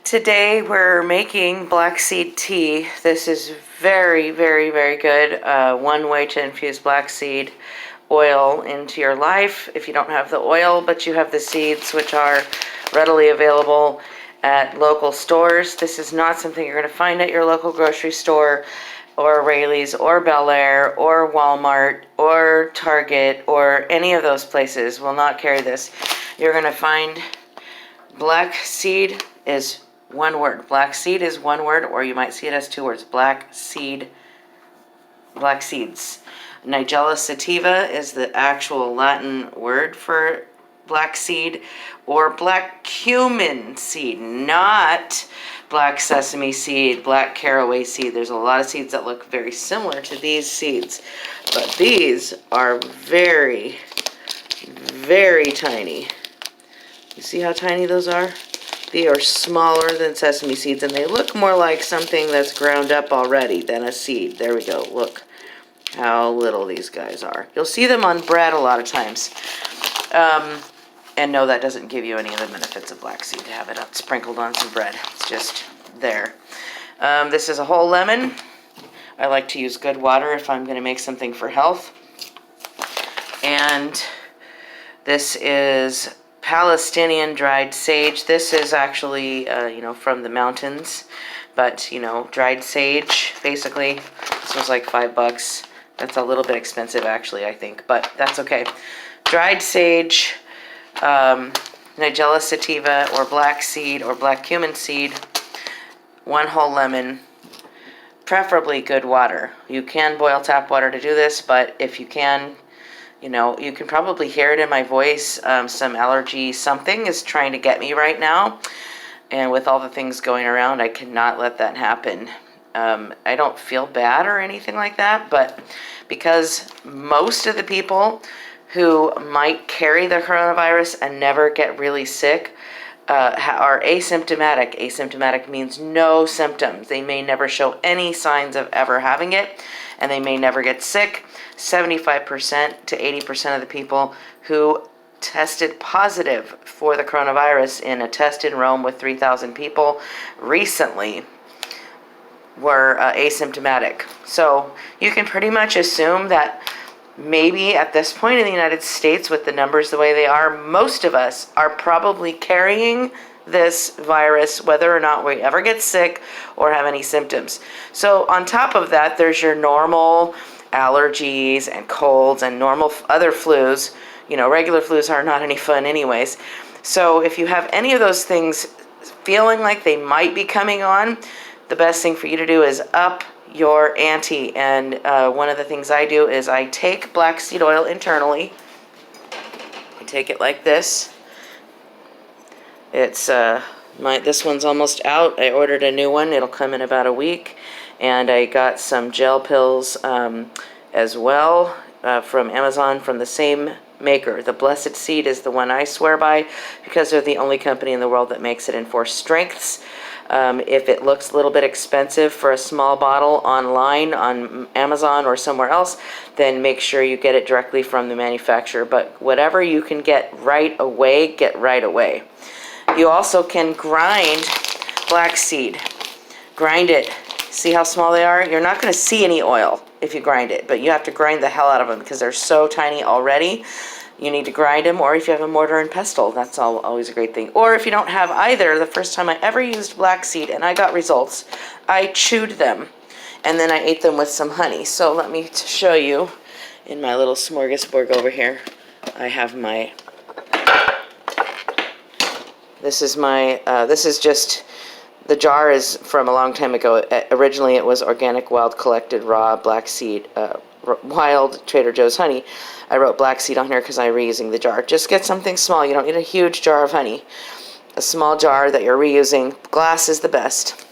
Today we're making blackseed tea. This is very, very, very good. One way to infuse blackseed oil into your life if you don't have the oil, but you have the seeds, which are readily available at local stores. This is not something you're going to find at your local grocery store or Raley's or Bel Air or Walmart or Target or any of those places will not carry this. You're going to find blackseed is one word. Blackseed is one word, or you might see it as two words. Black seeds. Nigella sativa is the actual Latin word for black seed, or black cumin seed, not black sesame seed, black caraway seed. There's a lot of seeds that look very similar to these seeds, but these are very, very tiny. You see how tiny those are? They are smaller than sesame seeds, and they look more like something that's ground up already than a seed. There we go. Look how little these guys are. You'll see them on bread a lot of times. And no, that doesn't give you any of the benefits of black seed to have it sprinkled on some bread. It's just there. This is a whole lemon. I like to use good water if I'm going to make something for health. And this is Palestinian dried sage. This is actually, from the mountains, but, dried sage, basically. This was like $5. That's a little bit expensive, actually, I think, but that's okay. Dried sage, Nigella sativa, or black seed, or black cumin seed, one whole lemon, preferably good water. You can boil tap water to do this, but if you can, you can probably hear it in my voice. Some allergy something is trying to get me right now. And with all the things going around, I cannot let that happen. I don't feel bad or anything like that, but because most of the people who might carry the coronavirus and never get really sick are asymptomatic. Asymptomatic means no symptoms. They may never show any signs of ever having it, and they may never get sick. 75% to 80% of the people who tested positive for the coronavirus in a test in Rome with 3,000 people recently were asymptomatic. So you can pretty much assume that maybe at this point in the United States, with the numbers the way they are, most of us are probably carrying this virus, whether or not we ever get sick or have any symptoms. So on top of that, there's your normal allergies and colds and normal other flus. Regular flus are not any fun anyways. So if you have any of those things feeling like they might be coming on, the best thing for you to do is up your ante. And one of the things I do is I take black seed oil internally. I take it like this. It's this one's almost out. I ordered a new one. It'll come in about a week. And I got some gel pills as well from Amazon from the same maker. The Blessed Seed is the one I swear by because they're the only company in the world that makes it in 4 strengths. If it looks a little bit expensive for a small bottle online on Amazon or somewhere else, then make sure you get it directly from the manufacturer. But whatever you can get right away, get right away. You also can grind black seed. Grind it. See how small they are? You're not going to see any oil if you grind it, but you have to grind the hell out of them because they're so tiny already. You need to grind them, or if you have a mortar and pestle, that's always a great thing. Or if you don't have either, the first time I ever used black seed and I got results, I chewed them and then I ate them with some honey. So let me show you in my little smorgasbord over here. I have my, this is just, the jar is from a long time ago. Originally it was organic, wild, collected, raw, black seed, wild Trader Joe's honey. I wrote black seed on here because I'm reusing the jar. Just get something small. You don't need a huge jar of honey. A small jar that you're reusing. Glass is the best.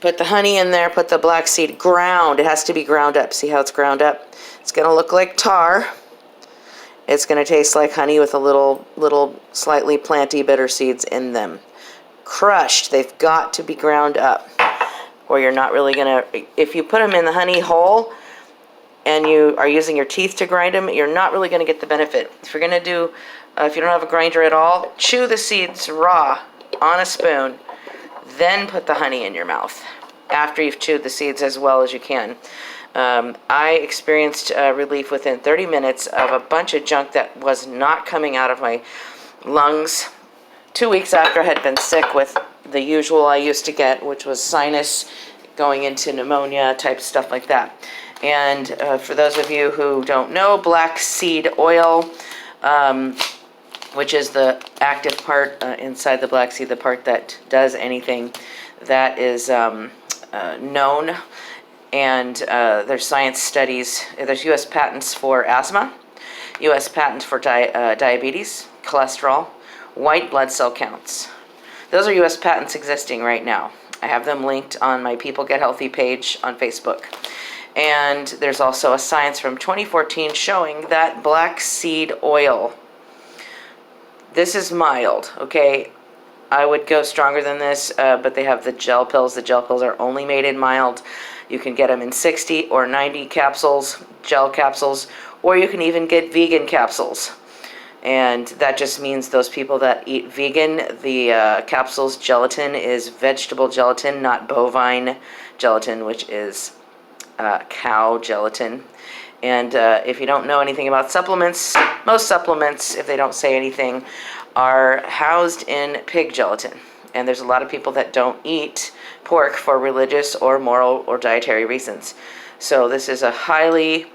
Put the honey in there. Put the black seed. Ground. It has to be ground up. See how it's ground up? It's going to look like tar. It's going to taste like honey with a little slightly planty bitter seeds in them. Crushed. They've got to be ground up, or you're not really going to, if you put them in the honey whole and you are using your teeth to grind them, you're not really going to get the benefit. If you're going to do, if you don't have a grinder at all, chew the seeds raw on a spoon, then put the honey in your mouth after you've chewed the seeds as well as you can. I experienced relief within 30 minutes of a bunch of junk that was not coming out of my lungs 2 weeks after I had been sick with the usual I used to get, which was sinus going into pneumonia type stuff like that. And for those of you who don't know, blackseed oil, which is the active part inside the black seed, the part that does anything, that is known. And there's science studies. There's U.S. patents for asthma, U.S. patents for diabetes, cholesterol, white blood cell counts. Those are U.S. patents existing right now. I have them linked on my People Get Healthy page on Facebook. And there's also a science from 2014 showing that black seed oil, this is mild, okay? I would go stronger than this, but they have the gel pills. The gel pills are only made in mild. You can get them in 60 or 90 capsules, gel capsules, or you can even get vegan capsules. And that just means those people that eat vegan, the capsules gelatin is vegetable gelatin, not bovine gelatin, which is cow gelatin. And if you don't know anything about supplements, most supplements, if they don't say anything, are housed in pig gelatin. And there's a lot of people that don't eat pork for religious or moral or dietary reasons. So this is a highly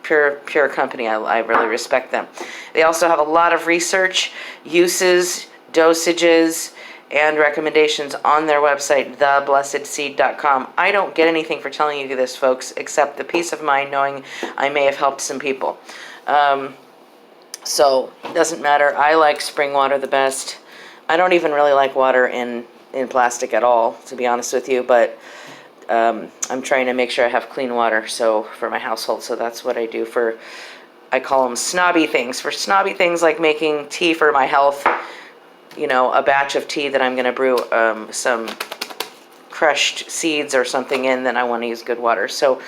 pure company. I really respect them. They also have a lot of research, uses, dosages, and recommendations on their website, theblessedseed.com. I don't get anything for telling you this, folks, except the peace of mind knowing I may have helped some people. So it doesn't matter. I like spring water the best. I don't even really like water in plastic at all, to be honest with you, but I'm trying to make sure I have clean water for my household, so that's what I do for, I call them snobby things. For snobby things like making tea for my health, you know, a batch of tea that I'm going to brew some crushed seeds or something in, then I want to use good water. So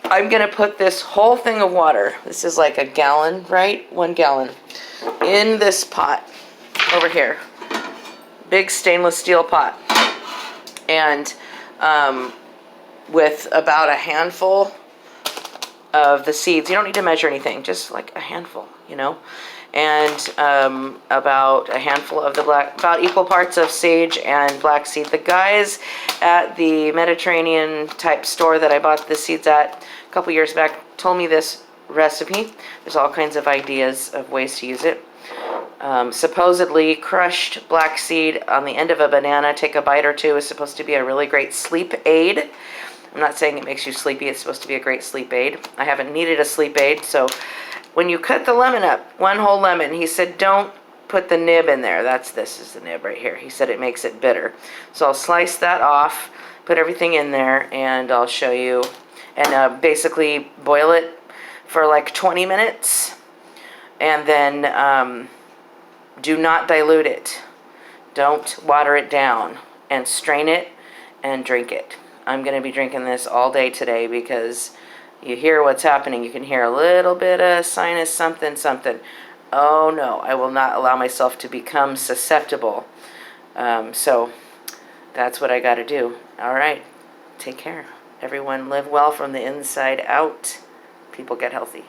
I'm going to put this whole thing of water, this is like a gallon, right? 1 gallon, in this pot over here. Big stainless steel pot. And with about a handful of the seeds, you don't need to measure anything, just like a handful, you know, and about a handful of about equal parts of sage and black seed. The guys at the Mediterranean type store that I bought the seeds at a couple years back told me this recipe. There's all kinds of ideas of ways to use it. Supposedly crushed black seed on the end of a banana, take a bite or two, is supposed to be a really great sleep aid. I'm not saying it makes you sleepy, it's supposed to be a great sleep aid. I haven't needed a sleep aid, so when you cut the lemon up, 1 whole lemon, he said don't put the nib in there. This is the nib right here. He said it makes it bitter. So I'll slice that off, put everything in there, and I'll show you, and basically boil it for like 20 minutes, and then do not dilute it. Don't water it down, and strain it and drink it. I'm going to be drinking this all day today because you hear what's happening. You can hear a little bit of sinus something. Oh no, I will not allow myself to become susceptible. So that's what I got to do. All right, take care. Everyone live well from the inside out. People get healthy.